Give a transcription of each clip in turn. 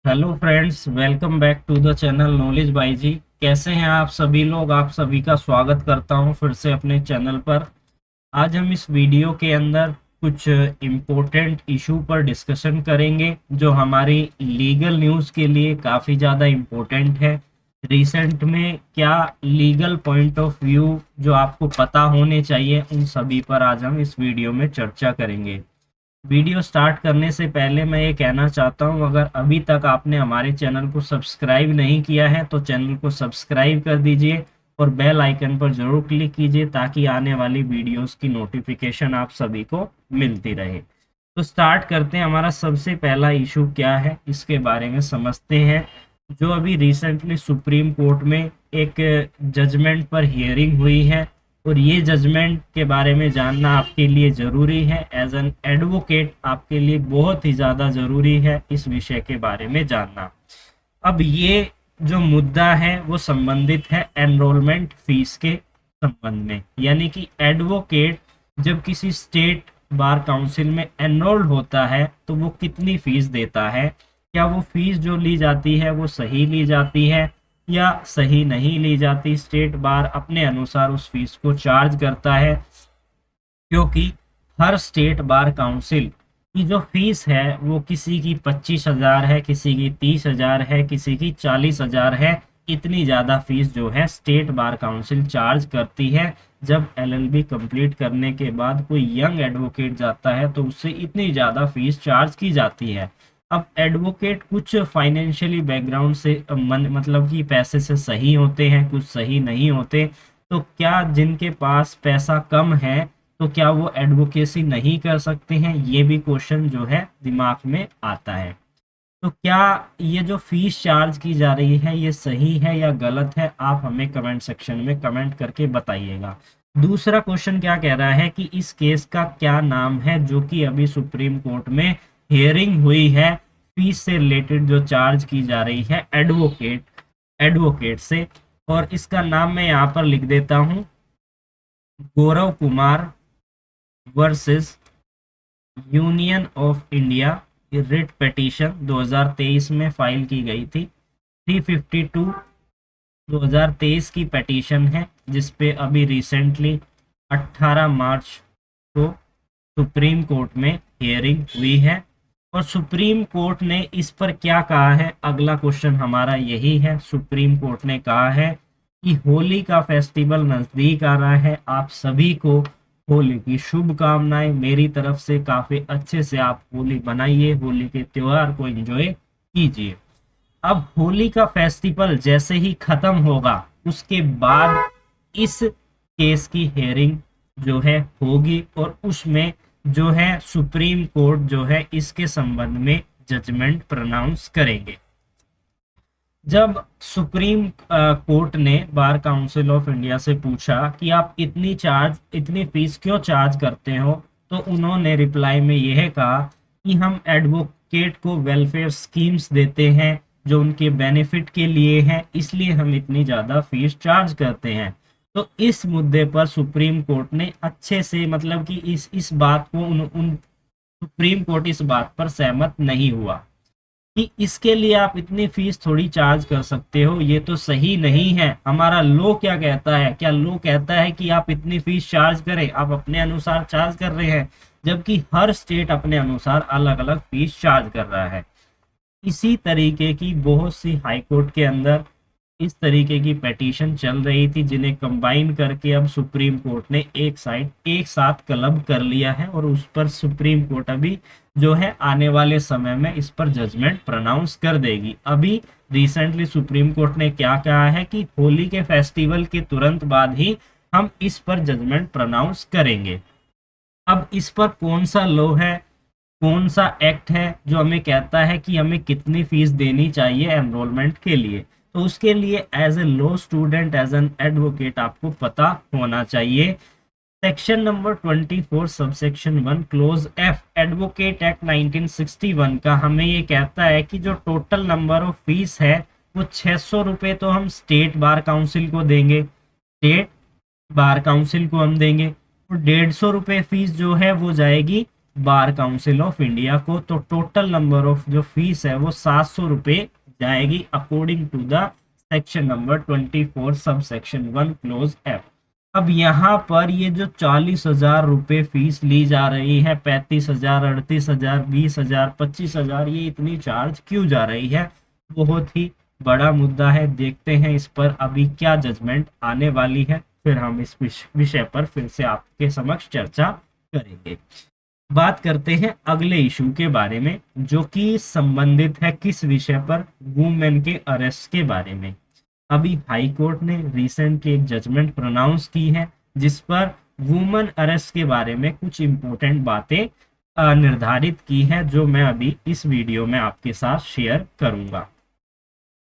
Hello friends, welcome back to the channel knowledge by जी। कैसे हैं आप सभी लोग? आप सभी का स्वागत करता हूं फिर से अपने चैनल पर। आज हम इस वीडियो के अंदर कुछ इम्पोर्टेंट इशू पर डिस्कशन करेंगे जो हमारी लीगल न्यूज़ के लिए काफ़ी ज़्यादा इम्पोर्टेंट है। रिसेंट में क्या लीगल पॉइंट ऑफ व्यू जो आपको पता होने चाहिए, उन सभी पर आज हम इस वीडियो में चर्चा करेंगे। वीडियो स्टार्ट करने से पहले मैं ये कहना चाहता हूँ, अगर अभी तक आपने हमारे चैनल को सब्सक्राइब नहीं किया है तो चैनल को सब्सक्राइब कर दीजिए और बेल आइकन पर जरूर क्लिक कीजिए ताकि आने वाली वीडियोस की नोटिफिकेशन आप सभी को मिलती रहे। तो स्टार्ट करते हैं। हमारा सबसे पहला इशू क्या है इसके बारे में समझते हैं। जो अभी रिसेंटली सुप्रीम कोर्ट में एक जजमेंट पर हियरिंग हुई है और ये जजमेंट के बारे में जानना आपके लिए ज़रूरी है। एज एन एडवोकेट आपके लिए बहुत ही ज़्यादा ज़रूरी है इस विषय के बारे में जानना। अब ये जो मुद्दा है वो संबंधित है एनरोलमेंट फीस के संबंध में, यानी कि एडवोकेट जब किसी स्टेट बार काउंसिल में एनरोल्ड होता है तो वो कितनी फीस देता है, क्या वो फीस जो ली जाती है वो सही ली जाती है या सही नहीं ली जाती। स्टेट बार अपने अनुसार उस फीस को चार्ज करता है, क्योंकि हर स्टेट बार काउंसिल की जो फीस है वो किसी की 25,000 है, किसी की 30,000 है, किसी की 40,000 है। इतनी ज़्यादा फीस जो है स्टेट बार काउंसिल चार्ज करती है। जब एलएलबी कंप्लीट करने के बाद कोई यंग एडवोकेट जाता है तो उससे इतनी ज़्यादा फीस चार्ज की जाती है। अब एडवोकेट कुछ फाइनेंशियली बैकग्राउंड से मतलब कि पैसे से सही होते हैं, कुछ सही नहीं होते। तो क्या जिनके पास पैसा कम है तो क्या वो एडवोकेसी नहीं कर सकते हैं, ये भी क्वेश्चन जो है दिमाग में आता है। तो क्या ये जो फीस चार्ज की जा रही है ये सही है या गलत है, आप हमें कमेंट सेक्शन में कमेंट करके बताइएगा। दूसरा क्वेश्चन क्या कह रहा है कि इस केस का क्या नाम है जो कि अभी सुप्रीम कोर्ट में हियरिंग हुई है, फीस से रिलेटेड जो चार्ज की जा रही है एडवोकेट से। और इसका नाम मैं यहाँ पर लिख देता हूँ, Gaurav Kumar versus Union of India. Writ petition 2023 में फाइल की गई थी। 352 2023 की पिटीशन है जिसपे अभी रिसेंटली 18 मार्च को सुप्रीम कोर्ट में हियरिंग हुई है। और सुप्रीम कोर्ट ने इस पर क्या कहा है, अगला क्वेश्चन हमारा यही है। सुप्रीम कोर्ट ने कहा है कि होली का फेस्टिवल नज़दीक आ रहा है, आप सभी को होली की शुभकामनाएं मेरी तरफ से। काफ़ी अच्छे से आप होली बनाइए, होली के त्योहार को एंजॉय कीजिए। अब होली का फेस्टिवल जैसे ही खत्म होगा उसके बाद इस केस की हेयरिंग जो है होगी और उसमें जो है सुप्रीम कोर्ट जो है इसके संबंध में जजमेंट प्रोनाउंस करेंगे। जब सुप्रीम कोर्ट ने बार काउंसिल ऑफ इंडिया से पूछा कि आप इतनी फीस क्यों चार्ज करते हो, तो उन्होंने रिप्लाई में यह कहा कि हम एडवोकेट को वेलफेयर स्कीम्स देते हैं जो उनके बेनिफिट के लिए हैं, इसलिए हम इतनी ज़्यादा फीस चार्ज करते हैं। तो इस मुद्दे पर सुप्रीम कोर्ट ने अच्छे से मतलब कि इस बात को उन सुप्रीम कोर्ट इस बात पर सहमत नहीं हुआ कि इसके लिए आप इतनी फीस थोड़ी चार्ज कर सकते हो, ये तो सही नहीं है। हमारा लॉ क्या कहता है, क्या लॉ कहता है कि आप इतनी फीस चार्ज करें? आप अपने अनुसार चार्ज कर रहे हैं, जबकि हर स्टेट अपने अनुसार अलग अलग फीस चार्ज कर रहा है। इसी तरीके की बहुत सी हाई कोर्ट के अंदर इस तरीके की पिटीशन चल रही थी जिन्हें कंबाइन करके अब सुप्रीम कोर्ट ने एक साथ क्लब कर लिया है और उस पर सुप्रीम कोर्ट अभी जो है आने वाले समय में इस पर जजमेंट प्रोनाउंस कर देगी। अभी रिसेंटली सुप्रीम कोर्ट ने क्या कहा है कि होली के फेस्टिवल के तुरंत बाद ही हम इस पर जजमेंट प्रोनाउंस करेंगे। अब इस पर कौन सा लॉ है, कौन सा एक्ट है जो हमें कहता है कि हमें कितनी फीस देनी चाहिए एनरोलमेंट के लिए, तो उसके लिए as a law student, as an advocate आपको पता होना चाहिए। Section number 24 subsection 1 clause F advocate act 1961 का हमें ये कहता है कि जो टोटल नंबर ऑफ फीस है वो 600 रुपये तो हम स्टेट बार काउंसिल को देंगे, स्टेट बार काउंसिल को हम देंगे, और 150 रुपये फीस जो है वो जाएगी बार काउंसिल ऑफ इंडिया को। तो टोटल नंबर ऑफ जो फीस है वो 700 रुपये जाएगी according to the section number 24 sub section 1 clause F. अब यहाँ पर ये जो 40,000 रुपये फीस ली जा रही है, 35,000, 38,000, 20,000, 25,000, ये इतनी चार्ज क्यों जा रही है, बहुत ही बड़ा मुद्दा है। देखते हैं इस पर अभी क्या जजमेंट आने वाली है, फिर हम इस विषय पर फिर से आपके समक्ष चर्चा करेंगे। बात करते हैं अगले इशू के बारे में, जो कि संबंधित है किस विषय पर, वुमेन के अरेस्ट के बारे में। अभी हाई कोर्ट ने रिसेंटली एक जजमेंट प्रोनाउंस की है जिस पर वुमेन अरेस्ट के बारे में कुछ इंपॉर्टेंट बातें निर्धारित की है, जो मैं अभी इस वीडियो में आपके साथ शेयर करूंगा।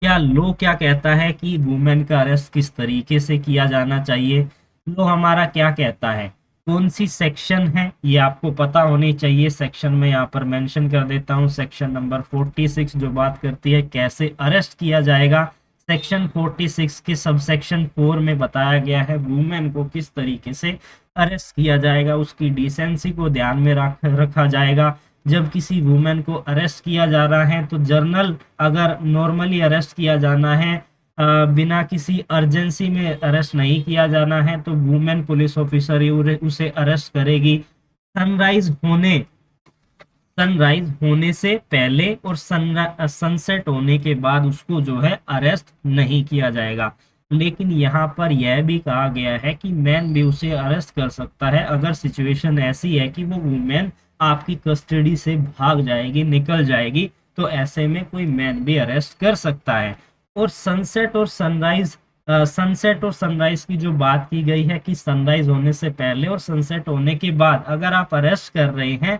क्या लो क्या कहता है कि वुमेन का अरेस्ट किस तरीके से किया जाना चाहिए, लो हमारा क्या कहता है, कौन सी सेक्शन है ये आपको पता होनी चाहिए। सेक्शन में यहाँ पर मेंशन कर देता हूँ, सेक्शन नंबर 46 जो बात करती है कैसे अरेस्ट किया जाएगा। सेक्शन 46 के सब सेक्शन 4 में बताया गया है वुमेन को किस तरीके से अरेस्ट किया जाएगा, उसकी डिसेंसी को ध्यान में रखा जाएगा। जब किसी वुमेन को अरेस्ट किया जा रहा है तो जर्नल अगर नॉर्मली अरेस्ट किया जाना है, बिना किसी अर्जेंसी में अरेस्ट नहीं किया जाना है, तो वुमेन पुलिस ऑफिसर ही उसे अरेस्ट करेगी। सनराइज होने से पहले और सनसेट होने के बाद उसको जो है अरेस्ट नहीं किया जाएगा। लेकिन यहाँ पर यह भी कहा गया है कि मैन भी उसे अरेस्ट कर सकता है अगर सिचुएशन ऐसी है कि वो वुमेन आपकी कस्टडी से भाग जाएगी, निकल जाएगी, तो ऐसे में कोई मैन भी अरेस्ट कर सकता है। और सनसेट और सनराइज की जो बात की गई है कि सनराइज होने से पहले और सनसेट होने के बाद अगर आप अरेस्ट कर रहे हैं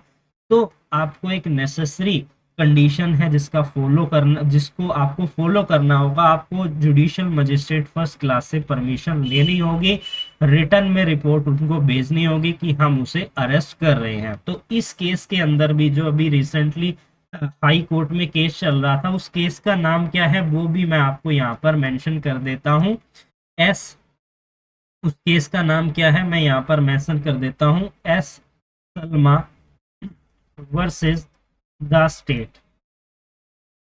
तो आपको एक नेसेसरी कंडीशन है जिसको आपको फॉलो करना होगा। आपको जुडिशियल मजिस्ट्रेट फर्स्ट क्लास से परमिशन लेनी होगी, रिटर्न में रिपोर्ट उनको भेजनी होगी कि हम उसे अरेस्ट कर रहे हैं। तो इस केस के अंदर भी जो अभी रिसेंटली हाई कोर्ट में केस चल रहा था, उस केस का नाम क्या है वो भी मैं आपको यहाँ पर मेंशन कर देता हूँ। उस केस का नाम क्या है मैं यहाँ पर मेंशन कर देता हूँ, S Salma versus the state.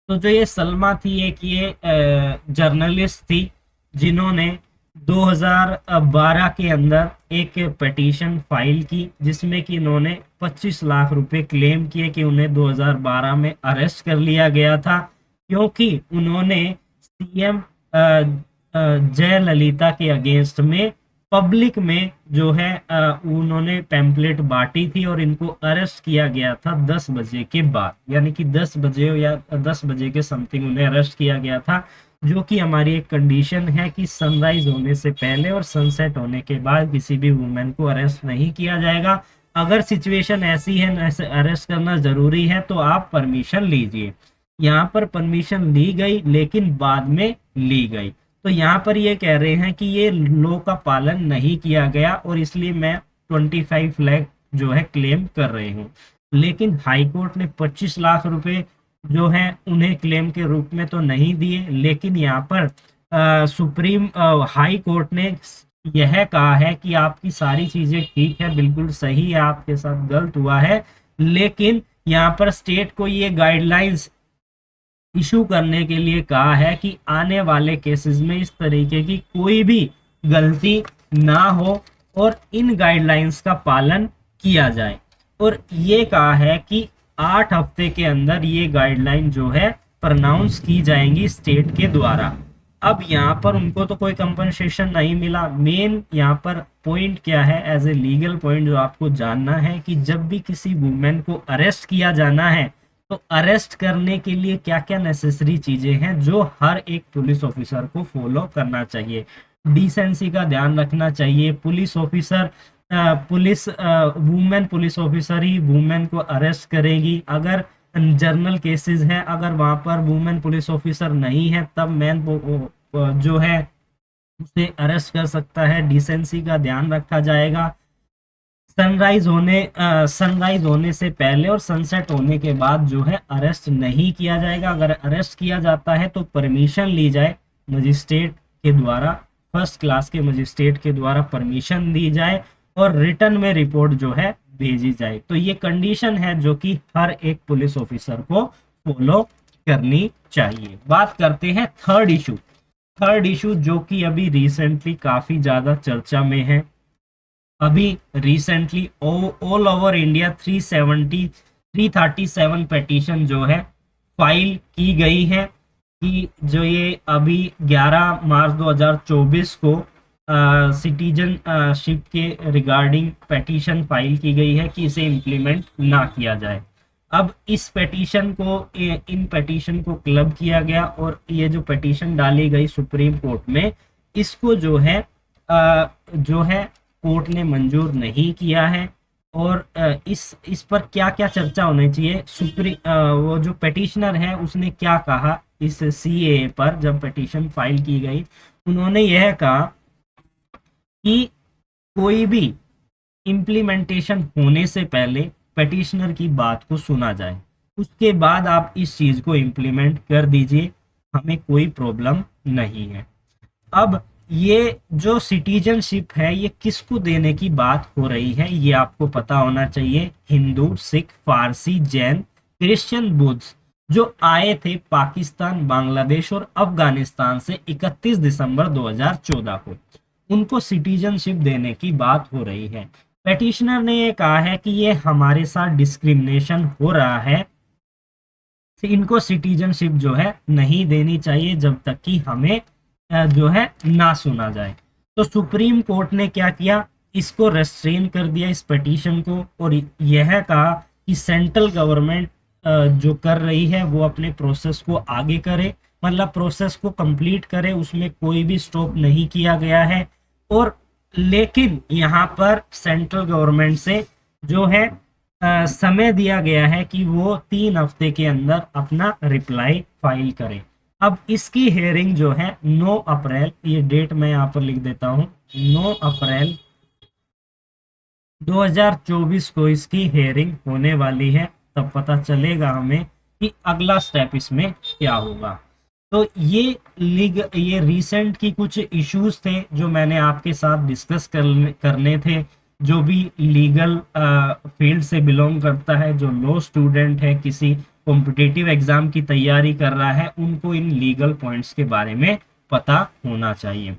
तो जो ये सलमा थी, एक ये जर्नलिस्ट थी जिन्होंने 2012 के अंदर एक पिटीशन फाइल की जिसमें कि इन्होंने 25 लाख रुपए क्लेम किए कि उन्हें 2012 में अरेस्ट कर लिया गया था, क्योंकि उन्होंने सीएम जयललिता के अगेंस्ट में पब्लिक में जो है उन्होंने पैम्पलेट बांटी थी और इनको अरेस्ट किया गया था 10 बजे के बाद, यानी कि 10 बजे या 10 बजे के समथिंग उन्हें अरेस्ट किया गया था, जो कि हमारी एक कंडीशन है कि सनराइज होने से पहले और सनसेट होने के बाद किसी भी वुमेन को अरेस्ट नहीं किया जाएगा। अगर सिचुएशन ऐसी है ऐसे अरेस्ट करना जरूरी है तो आप परमिशन लीजिए। यहाँ पर परमिशन ली गई लेकिन बाद में ली गई, तो यहाँ पर ये कह रहे हैं कि ये लॉ का पालन नहीं किया गया और इसलिए मैं 25 लाख जो है क्लेम कर रही हूँ। लेकिन हाई कोर्ट ने 25 लाख रुपए जो है उन्हें क्लेम के रूप में तो नहीं दिए, लेकिन यहाँ पर सुप्रीम हाई कोर्ट ने यह कहा है कि आपकी सारी चीजें ठीक है, बिल्कुल सही है, आपके साथ गलत हुआ है, लेकिन यहाँ पर स्टेट को ये गाइडलाइंस इशू करने के लिए कहा है कि आने वाले केसेस में इस तरीके की कोई भी गलती ना हो और इन गाइडलाइंस का पालन किया जाए। और ये कहा है कि 8 हफ्ते के अंदर ये गाइडलाइन जो है प्रोनाउंस की जाएंगी स्टेट के द्वारा। अब यहाँ पर उनको तो कोई कंपनसेशन नहीं मिला। मेन यहाँ पर पॉइंट क्या है, एज ए लीगल पॉइंट जो आपको जानना है कि जब भी किसी वुमेन को अरेस्ट किया जाना है तो अरेस्ट करने के लिए क्या क्या नेसेसरी चीजें हैं जो हर एक पुलिस ऑफिसर को फॉलो करना चाहिए। डिसेंसी का ध्यान रखना चाहिए। Police officer women police officer ही वुमेन को अरेस्ट करेगी। अगर जर्नल केसेस हैं, अगर वहां पर वुमेन पुलिस ऑफिसर नहीं है तब मैन जो है उसे अरेस्ट कर सकता है। डिसेंसी का ध्यान रखा जाएगा। सनराइज होने से पहले और सनसेट होने के बाद जो है अरेस्ट नहीं किया जाएगा। अगर अरेस्ट किया जाता है तो परमिशन ली जाए मजिस्ट्रेट के द्वारा, फर्स्ट क्लास के मजिस्ट्रेट के द्वारा परमिशन दी जाए और रिटर्न में रिपोर्ट जो है भेजी जाए। तो ये कंडीशन है जो कि हर एक पुलिस ऑफिसर को फॉलो करनी चाहिए। बात करते हैं थर्ड इशू। थर्ड इशू जो कि अभी रिसेंटली काफी ज्यादा चर्चा में है। अभी recently all over India 337 petition जो है फाइल की गई है, कि जो ये अभी 11 मार्च 2024 को सिटीजनशिप के रिगार्डिंग पिटीशन फाइल की गई है कि इसे इम्प्लीमेंट ना किया जाए। अब इस पिटीशन को इन पिटीशन को क्लब किया गया और ये जो पिटीशन डाली गई सुप्रीम कोर्ट में, इसको जो है कोर्ट ने मंजूर नहीं किया है। और इस पर क्या क्या चर्चा होनी चाहिए, वो जो पिटिशनर है उसने क्या कहा इस सीएए पर जब पिटीशन फाइल की गई। उन्होंने यह कहा कि कोई भी इम्प्लीमेंटेशन होने से पहले पिटिशनर की बात को सुना जाए, उसके बाद आप इस चीज को इम्प्लीमेंट कर दीजिए, हमें कोई प्रॉब्लम नहीं है। अब ये जो सिटीजनशिप है ये किसको देने की बात हो रही है ये आपको पता होना चाहिए। हिंदू, सिख, फारसी, जैन, क्रिश्चियन, बुद्ध जो आए थे पाकिस्तान, बांग्लादेश और अफगानिस्तान से 31 दिसंबर 2014 को, उनको सिटीजनशिप देने की बात हो रही है। पेटिशनर ने ये कहा है कि ये हमारे साथ डिस्क्रिमिनेशन हो रहा है, इनको सिटीजनशिप जो है नहीं देनी चाहिए जब तक कि हमें जो है ना सुना जाए। तो सुप्रीम कोर्ट ने क्या किया, इसको रेस्ट्रेन कर दिया इस पिटीशन को, और यह कहा कि सेंट्रल गवर्नमेंट जो कर रही है वो अपने प्रोसेस को आगे करे, मतलब प्रोसेस को कंप्लीट करे, उसमें कोई भी स्टॉप नहीं किया गया है। और लेकिन यहाँ पर सेंट्रल गवर्नमेंट से जो है समय दिया गया है कि वो 3 हफ्ते के अंदर अपना रिप्लाई फाइल करे। अब इसकी हेयरिंग जो है 9 अप्रैल, ये डेट मैं यहाँ पर लिख देता हूँ, 9 अप्रैल 2024 को इसकी हेयरिंग होने वाली है। तब पता चलेगा हमें कि अगला स्टेप इसमें क्या होगा। तो ये रिसेंट की कुछ इश्यूज थे जो मैंने आपके साथ डिस्कस करने थे। जो भी लीगल फील्ड से बिलोंग करता है, जो लॉ स्टूडेंट है, किसी कॉम्पिटिटिव एग्जाम की तैयारी कर रहा है, उनको इन लीगल पॉइंट्स के बारे में पता होना चाहिए।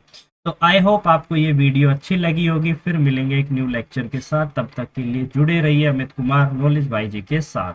तो आई होप आपको ये वीडियो अच्छी लगी होगी। फिर मिलेंगे एक न्यू लेक्चर के साथ, तब तक के लिए जुड़े रहिए अमित कुमार नॉलेज बाई जी के साथ।